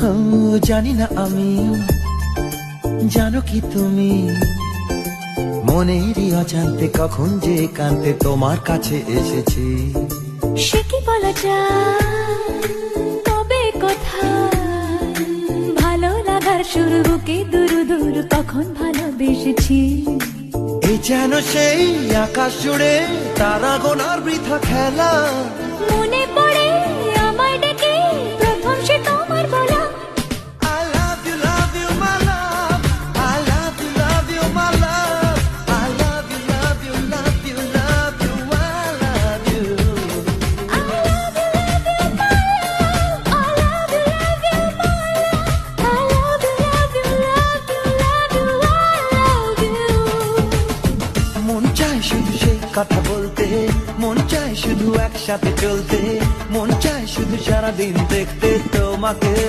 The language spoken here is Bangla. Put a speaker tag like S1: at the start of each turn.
S1: ও জানি না আমি, জানো কি তুমি, মনেরই অজান্তে কখন যে কান্তে তোমার কাছে এসেছি।
S2: সে কি বলা যায়, তবে কথা ভালো লাগার শুরু বুকে দূর দূর কখন ভালোবেসেছি।
S1: এই যেন সেই আকাশ জুড়ে তারা গোনার বৃথা খেলা,
S2: মনে পড়ে আমার ডেকে প্রথম সে তোমার বলা।
S1: I love you, love you, my love. I love you, love you, my love. I love you, love you, love you, love you, I love you.
S2: I love you, love you, my love. I love you, love you, my love. I love you, love you, love you, love you, I love you.
S1: মন চায় শুধু সেই কথা বলতে, মন চায় শুধু একসাথে চলতে, মন চায় শুধু সারাদিন দেখতে তোমাকে।